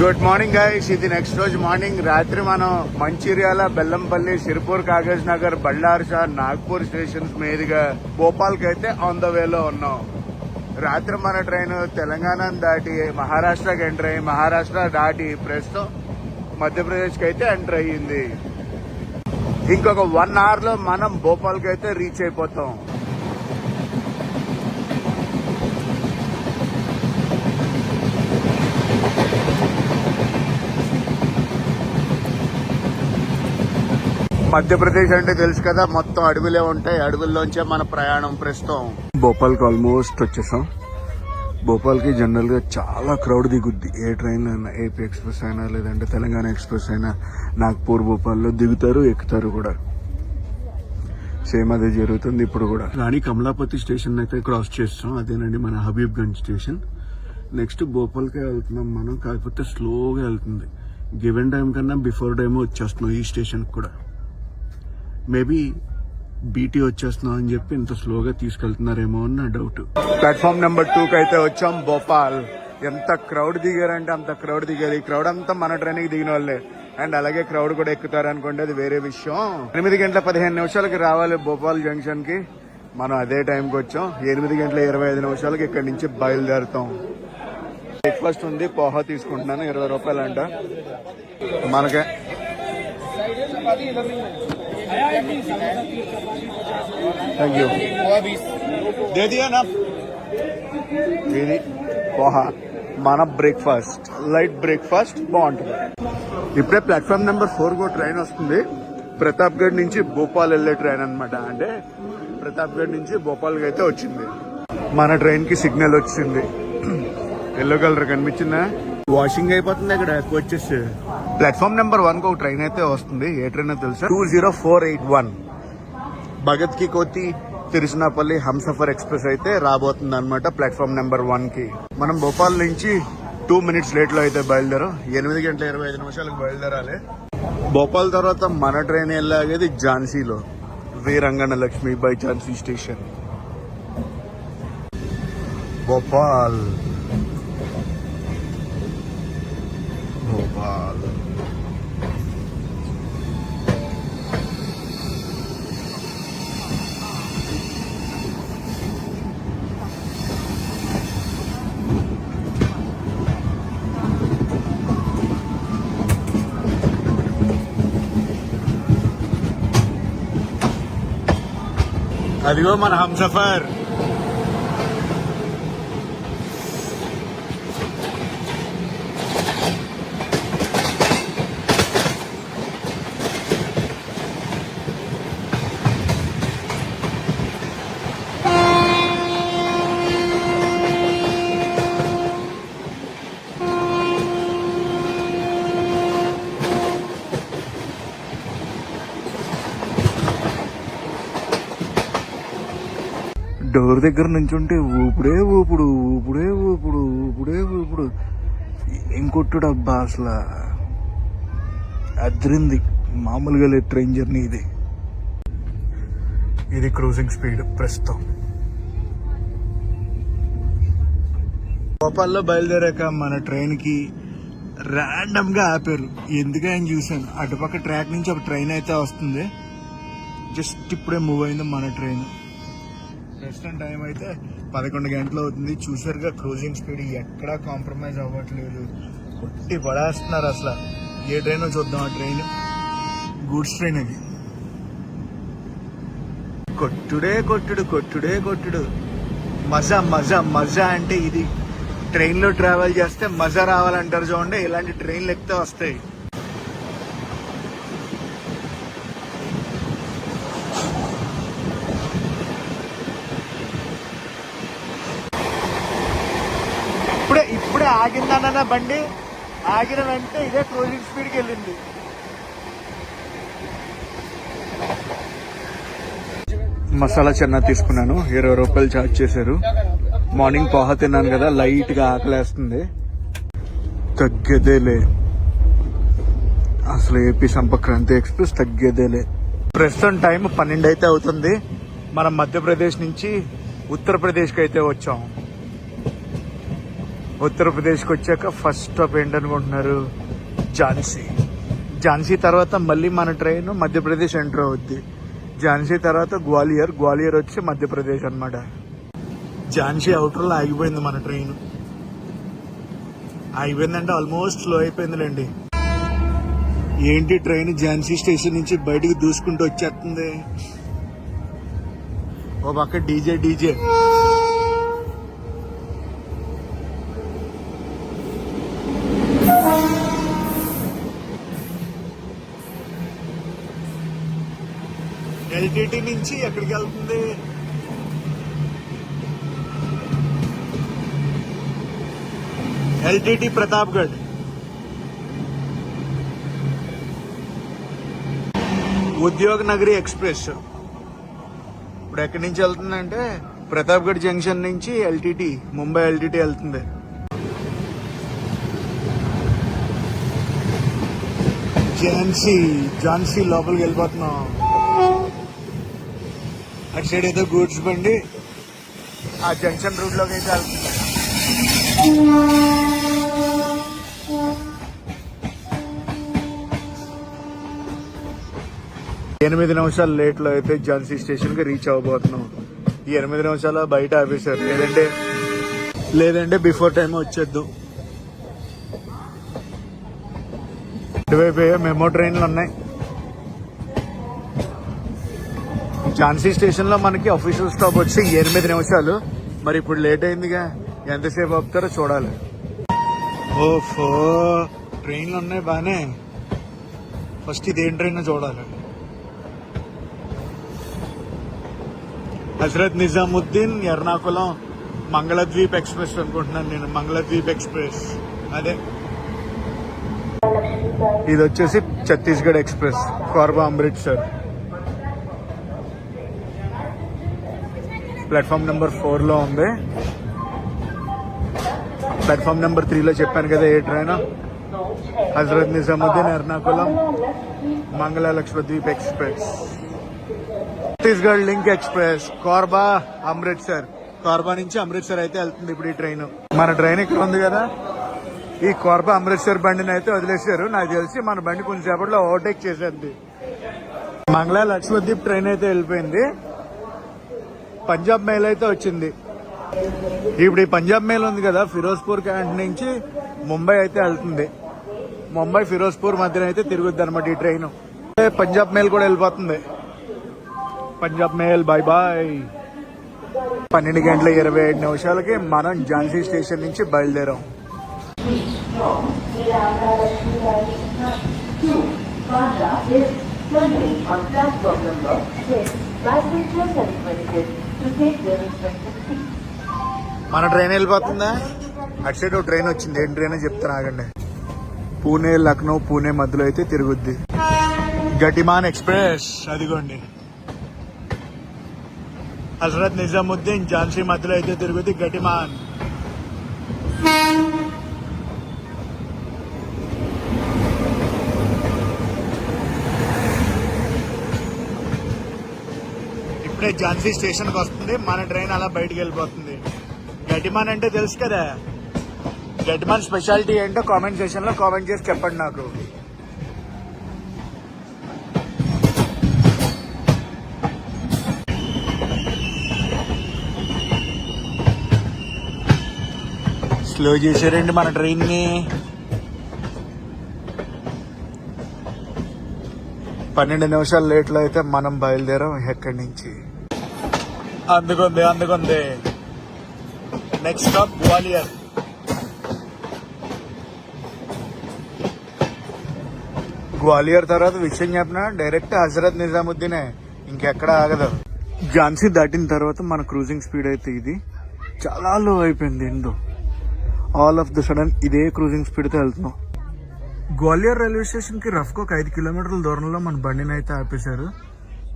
Good morning guys. ఇది నెక్స్ట్ రోజు మార్నింగ్. రాత్రి మనం మంచిర్యాల, బెల్లంపల్లి, సిరిపూర్, కాగజ్ నగర్, బళ్ళార్షా, నాగ్పూర్ స్టేషన్స్ మీదుగా భోపాల్కి అయితే ఆన్ ద వేలో ఉన్నాం. రాత్రి మన ట్రైన్ తెలంగాణను దాటి మహారాష్ట్రకి ఎంటర్ అయ్యి మహారాష్ట్ర దాటి ప్రస్తుతం మధ్యప్రదేశ్కి అయితే ఎంటర్ అయ్యింది. ఇంకొక 1 అవర్లో మనం భోపాల్కి అయితే రీచ్ అయిపోతాం. మధ్యప్రదేశ్ అంటే తెలుసు కదా, మొత్తం అడవులే ఉంటాయి. అడవుల్లోంచే మన ప్రయాణం. ప్రస్తుతం భోపాల్కి ఆల్మోస్ట్ వచ్చేసాం. భోపాల్కి జనరల్ గా చాలా క్రౌడ్ దిగుద్ది. ఏ ట్రైన్ అయినా, ఏపీ ఎక్స్ప్రెస్ అయినా లేదంటే తెలంగాణ ఎక్స్ప్రెస్ అయినా నాగ్పూర్, భోపాల్లో దిగుతారు, ఎక్కుతారు కూడా. సేమ్ అదే జరుగుతుంది ఇప్పుడు కూడా. రాణి కమలాపతి స్టేషన్ అయితే క్రాస్ చేస్తాం. అదేనండి మన హబీబ్గంజ్ స్టేషన్. నెక్స్ట్ భోపాల్కే వెళ్తున్నాం మనం. కాకపోతే స్లోగా వెళ్తుంది. గివెన్ టైం కన్నా బిఫోర్ టైం వచ్చేస్తున్నాం ఈ స్టేషన్ కూడా. మేబీ బీటీ వచ్చేస్తున్నాం అని చెప్పి ఇంత స్లోగా తీసుకెళ్తున్నారేమో అని నా డౌట్. ప్లాట్ఫామ్ నెంబర్ 2కి అయితే వచ్చాం. భోపాల్. ఎంత క్రౌడ్ దిగారంటే అంత క్రౌడ్ దిగారు. ఈ క్రౌడ్ అంతా మన ట్రైన్కి దిగిన వాళ్ళే. అండ్ అలాగే క్రౌడ్ కూడా ఎక్కుతారు అనుకోండి, అది వేరే విషయం. 8:15 రావాలి భోపాల్ జంక్షన్ కి. మనం అదే టైంకి వచ్చాం. 8:25 ఇక్కడి నుంచి బయలుదేరుతాం. బ్రేక్ఫాస్ట్ ఉంది, పోహా తీసుకుంటున్నాను. 20 రూపాయలు అంట మనకే. Thank you. దే దియా నా. ఇది పోహా మన బ్రేక్ఫాస్ట్. లైట్ బ్రేక్ఫాస్ట్ బాగుంటుంది. ఇప్పుడే ప్లాట్ఫామ్ నెంబర్ 4 ట్రైన్ వస్తుంది. ప్రతాప్గఢ్ నుంచి భోపాల్ వెళ్లే ట్రైన్ అనమాట. అంటే ప్రతాప్గఢ్ నుంచి భోపాల్కి అయితే వచ్చింది. మన ట్రైన్ కి సిగ్నల్ వచ్చింది. ఎల్లో కలర్ కనిపించిందా? వాషింగ్ అయిపోతుంది ఇక్కడ వచ్చేసి. ప్లాట్ఫామ్ నెంబర్ 1 ఒక ట్రైన్ అయితే వస్తుంది. ఏ ట్రైన్ తెలుసా? 20481 భగత్ కి కోతి తిరుచినాపల్లి హంసఫర్ ఎక్స్ప్రెస్ అయితే రాబోతుంది అనమాట ప్లాట్ఫామ్ నెంబర్ 1 కి. మనం భోపాల్ నుంచి 2 minutes లేట్ లో అయితే బయలుదేరాం. 8:25 బయలుదేరాలి. భోపాల్ తర్వాత మన ట్రైన్ వెళ్ళాగేది ఝాన్సీలో వీరంగన లక్ష్మీబాయి ఝాన్సీ స్టేషన్. భోపాల్ భోపాల్ అదిగో మన హంసఫర్. డోర్ దగ్గర నుంచి ఉంటే ఊపుడే ఊపుడు ఊపుడే ఊపుడు ఊపుడే ఊపుడు. ఏం కొట్టుడు అబ్బా, అసలు అదిరింది. మామూలుగా లేదు ట్రైన్ జర్నీ ఇది. ఇది క్రూజింగ్ స్పీడ్ ప్రస్తుతం. భోపాల్లో బయలుదేరాక మన ట్రైన్కి ర్యాండమ్ గా ఆపారు. ఎందుకని చూశాను, అటుపక్క ట్రాక్ నుంచి ఒక ట్రైన్ అయితే వస్తుంది. జస్ట్ ఇప్పుడే మూవ్ అయింది మన ట్రైన్. ప్రస్తుతం టైం అయితే 11 గంటలు అవుతుంది. చూసారుగా క్రూజింగ్ స్పీడ్ ఎక్కడా కాంప్రమైజ్ అవ్వట్లేదు. కొట్టి పడేస్తున్నారు. అసలు ఏ ట్రైన్ చూద్దాం. ఆ ట్రైన్ గూడ్స్ ట్రైన్. అది కొట్టుడే కొట్టుడు కొట్టుడే కొట్టుడు. మజా మజా మజా అంటే ఇది. ట్రైన్లో ట్రావెల్ చేస్తే మజా రావాలంటారు చూడండి. ఇలాంటి ట్రైన్లు ఎక్కితే వస్తాయి. ఇప్పుడే ఆగిందన్న బండి. ఆగిన వెంటనే ఇదే క్రూజింగ్ స్పీడ్కి వెళ్ళింది. మసాలా చెన్నా తీసుకున్నాను, 20 రూపాయలు ఛార్జ్ చేశారు. మార్నింగ్ పోహా తిన్నాను కదా, లైట్ గా ఆకలేస్తుంది. తగ్గేదేలే అసలు. ఏపీ సంపర్క్రాంతి ఎక్స్ప్రెస్ తగ్గేదేలే. ప్రస్తుతం టైం 12 అయితే అవుతుంది. మనం మధ్యప్రదేశ్ నుంచి ఉత్తరప్రదేశ్కి అయితే వచ్చాం. ఉత్తరప్రదేశ్కి వచ్చాక ఫస్ట్ స్టాప్ ఏంటనుకుంటున్నారు? ఝాన్సీ. ఝాన్సీ తర్వాత మళ్ళీ మన ట్రైన్ మధ్యప్రదేశ్ ఎంటర్ అవుద్ది. ఝాన్సీ తర్వాత గ్వాలియర్, గ్వాలియర్ వచ్చి మధ్యప్రదేశ్ అన్నమాట. ఝాన్సీ అవుటర్లో ఆగిపోయింది మన ట్రైన్. ఆగిపోయిందంటే ఆల్మోస్ట్ స్లో అయిపోయిందిలేండి. ఏంటి ట్రైన్ ఝాన్సీ స్టేషన్ నుంచి బయటకు దూసుకుంటూ వచ్చేస్తుంది. ఓ పక్క డీజే డీజే. ఎల్టీటీ నుంచి ఎక్కడికి వెళ్తుంది? ఎల్టీటీ ప్రతాప్గఢ్. ఉద్యోగ్ నగరి ఎక్స్ప్రెస్ ఇప్పుడు ఎక్కడి నుంచి వెళ్తుందంటే ప్రతాప్గఢ్ జంక్షన్ నుంచి ఎల్టీటీ, ముంబై ఎల్టీటీ వెళ్తుంది. ఝాన్సీ లోపలికి వెళ్ళిపోతున్నాం. అటు సైడ్ ఏదో గూడ్స్ బండి ఆ జంక్షన్ రూట్ లోకి అయితే వెళ్తుంది. 8 నిమిషాలు లేట్ లో అయితే ఝాన్సీ స్టేషన్ కి రీచ్ అవ్వబోతున్నాం. ఈ 8 నిమిషాలు బయట ఆపేశారు. లేదంటే బిఫోర్ టైం వచ్చేద్దు. ఇటువైపు మెమో ట్రైన్లు ఉన్నాయి. ఝాన్సీ స్టేషన్ లో మనకి అఫీషియల్ స్టాప్ వచ్చి 8 నిమిషాలు. మరి ఇప్పుడు లేట్ అయిందిగా, ఎంతసేపు ఆపుతారో చూడాలి. ఓఫో, ట్రైన్లు ఉన్నాయి బానే. ఫస్ట్ ఇదేం ట్రైన్ చూడాలి. హజరత్ నిజాముద్దీన్ ఎర్నాకుళం మంగళద్వీప్ ఎక్స్ప్రెస్ అనుకుంటున్నాను నేను. మంగళద్వీప్ ఎక్స్ప్రెస్ అదే. ఇది వచ్చేసి Chhattisgarh express, Korba Amritsar. Platform number 4 లో ఉంది. ప్లాట్ఫామ్ నెంబర్ 3 లో చెప్పాను కదా ఏ train. Hazrat Nizamuddin Ernakulam Mangala Lakshadweep express, Chhattisgarh link express, Korba Amritsar. Korba నుంచి అమృత్సర్ అయితే వెళ్తుంది ఇప్పుడు ఈ ట్రైన్. మన ట్రైన్ ఇక్కడ ఉంది కదా, ఈ కార్బా అమృత్సర్ బండిని అయితే వదిలేశారు. నాకు తెలిసి మన బండి కొంచెంసేపట్లో ఓవర్టేక్ చేసేది. మంగళ లక్షద్వీప్ ట్రైన్ అయితే వెళ్ళిపోయింది. పంజాబ్ మెయిల్ అయితే వచ్చింది. ఇప్పుడు ఈ పంజాబ్ మెయిల్ ఉంది కదా, ఫిరోజ్పూర్ క్యాంట్ నుంచి ముంబై అయితే వెళ్తుంది. ముంబై ఫిరోజ్పూర్ మధ్యన అయితే తిరుగుద్ది అనమాట ఈ ట్రైన్. పంజాబ్ మెయిల్ కూడా వెళ్ళిపోతుంది. Punjab mail bye bye. 12:27 మనం ఝాన్సీ స్టేషన్ నుంచి బయలుదేరాం. మన ట్రైన్ వెళ్ళిపోతుందా? అటు సైడ్ ఒక ట్రైన్ వచ్చింది. ఏం ట్రైన్ చెప్తాను ఆగండి. పూణే లక్నో పూణే మధ్యలో అయితే తిరుగుద్ది. గటిమాన్ ఎక్స్ప్రెస్ అదిగోండి. హజరత్ నిజాముద్దీన్ ఝాన్సీ మధ్యలో అయితే తిరుగుద్ది గటిమాన్. ఇప్పుడే ఝాన్సీ స్టేషన్ కి వస్తుంది. మన ట్రైన్ అలా బయటకు వెళ్ళిపోతుంది. గటిమాన్ అంటే తెలుసు కదా, గటిమాన్ స్పెషాలిటీ ఏంటో కామెంట్ సెక్షన్ లో కామెంట్ చేసి చెప్పండి నాకు. స్లో చేశారండి మన ట్రైన్ ని. 12 నిమిషాలు లేట్ లో అయితే మనం బయలుదేరాం ఎక్కడి నుంచి. అందుకుంది నెక్స్ట్ స్టాప్ గ్వాలియర్. గ్వాలియర్ తర్వాత విషయం చెప్పిన డైరెక్ట్ హజరత్ నిజాముద్దీనే, ఇంకెక్కడ ఆగదు. ఝాన్సీ దాటిన తర్వాత మన క్రూజింగ్ స్పీడ్ అయితే ఇది చాలా లో అయిపోయింది. ఏందో ఆల్ ఆఫ్ ద సడన్ ఇదే క్రూజింగ్ స్పీడ్ తో వెళ్తున్నాం. గ్వాలియర్ రైల్వే స్టేషన్ కి రఫ్ గా ఒక 5 కిలోమీటర్ల దూరంలో మన బండిని అయితే ఆపేశారు.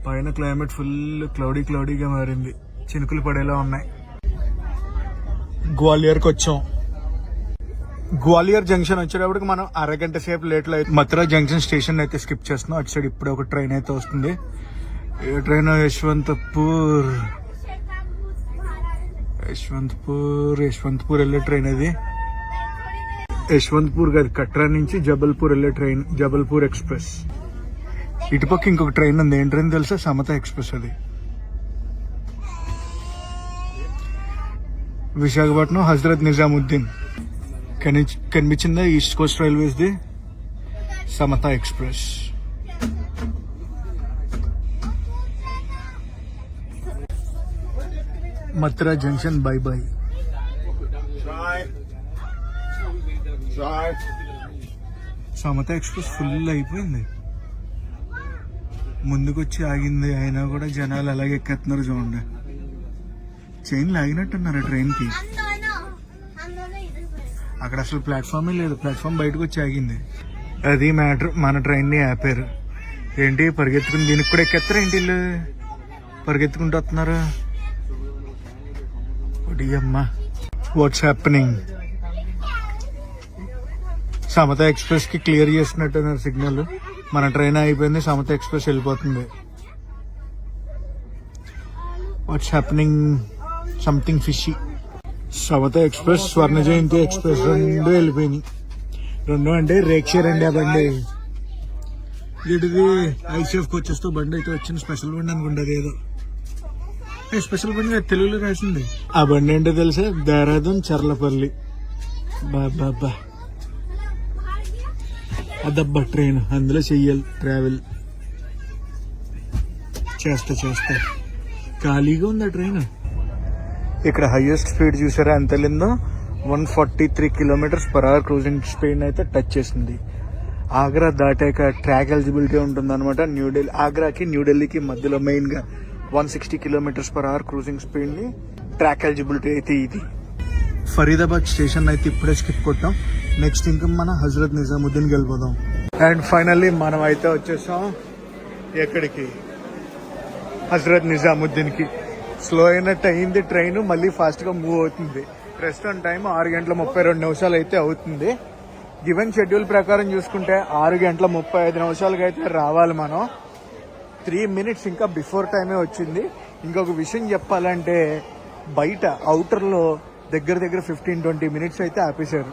పైన క్లైమేట్ ఫుల్ క్లౌడీగా మారింది. చినుకులు పడేలా ఉన్నాయి. గ్వాలియర్కి వచ్చాం. గ్వాలియర్ జంక్షన్ వచ్చేటప్పటికి మనం అరగంట సేపు లేట్ లో అయితే మథురా జంక్షన్ స్టేషన్ అయితే స్కిప్ చేస్తున్నాం. అటు సైడ్ ఇప్పుడే ఒక ట్రైన్ అయితే వస్తుంది. ఏ ట్రైన్? యశ్వంత్పూర్ వెళ్ళే ట్రైన్ అది. యశ్వంత్పూర్ కాదు, కట్రా నుంచి జబల్పూర్ వెళ్ళే ట్రైన్ జబల్పూర్ ఎక్స్ప్రెస్. ఇటుపక్క ఇంకొక ట్రైన్ ఉంది. ఏం ట్రైన్ తెలుసా? సమత ఎక్స్ప్రెస్. అది విశాఖపట్నం హజరత్ నిజాముద్దీన్ కనిపించిందా? East Coast Railways the Samata express. Mathura junction bye bye. Samata express full అయిపోయింది. ముందుకొచ్చి ఆగింది, అయినా కూడా జనాలు అలాగే ఎక్కేస్తున్నారు. చూడండి, చైన్ లాగినట్టున్నారు ట్రైన్ కి. అక్కడ అసలు ప్లాట్ఫామే లేదు. ప్లాట్ఫామ్ బయటకు వచ్చి ఆగింది. అది మ్యాటర్. మన ట్రైన్ ని ఆపారు. ఏంటి పరిగెత్తుకుని దీనికి కూడా ఎక్కేస్తారు ఏంటి? వీళ్ళు పరిగెత్తుకుంటూ వస్తున్నారు. అమ్మా, వాట్స్ హ్యాపెనింగ్? సమత ఎక్స్ప్రెస్ కి క్లియర్ చేసినట్టున్నారు సిగ్నల్. మన ట్రైన్ అయిపోయింది, సమత ఎక్స్ప్రెస్ వెళ్ళిపోతుంది. What's happening? Something fishy. Samata express, Swarna Jayanti express రెండు వెళ్ళిపోయినాయి. రెండు అంటే రేక్షర్ అండి ఆ బండి. వీటిది ఐసీఎఫ్ కోచెస్ తో బండి అయితే వచ్చిన స్పెషల్ బండి అనుకుంటుంది. ఏదో స్పెషల్ బండి తెలుగులో రాసింది. ఆ బండి ఏంటో తెలుసా? దేహరాదూన్ చర్లపల్లి. బాబా అదబ్బా ట్రైన్. అందులో చెయ్యాలి ట్రావెల్. చేస్తా ఖాళీగా ఉంది ఆ ట్రైన్. ఇక్కడ హైయెస్ట్ స్పీడ్ చూసారా ఎంత వెళ్ళిందో? 143 km/h క్రూజింగ్ స్పీడ్ అయితే టచ్ చేసింది. ఆగ్రా దాటాక ట్రాక్ ఎలిజిబిలిటీ ఉంటుంది అనమాట. న్యూఢిల్లీ, ఆగ్రాకి న్యూఢిల్లీకి మధ్యలో మెయిన్ గా 160 km/h క్రూజింగ్ స్పీడ్ ని ట్రాక్ ఎలిజిబిలిటీ అయితే ఇది. ఫరీదాబాద్ స్టేషన్ అయితే ఇప్పుడే స్కిప్ కొట్టాం. నెక్స్ట్ ఇంకా మనం హజరత్ నిజాముద్దీన్ వెళ్ళిపోదాం. అండ్ ఫైనల్లీ మనం అయితే వచ్చేసాం ఎక్కడికి? హజరత్ నిజాముద్దీన్ కి. స్లో అయినట్టు అయింది ట్రైన్, మళ్ళీ ఫాస్ట్ గా మూవ్ అవుతుంది. ప్రస్తుతం టైం 6:32 అయితే అవుతుంది. గివెన్ షెడ్యూల్ ప్రకారం చూసుకుంటే 6:35 అయితే రావాలి మనం. 3 minutes ఇంకా బిఫోర్ టైమే వచ్చింది. ఇంకొక విషయం చెప్పాలంటే బయట అవుటర్లో దగ్గర 15-20 minutes అయితే ఆపేశారు.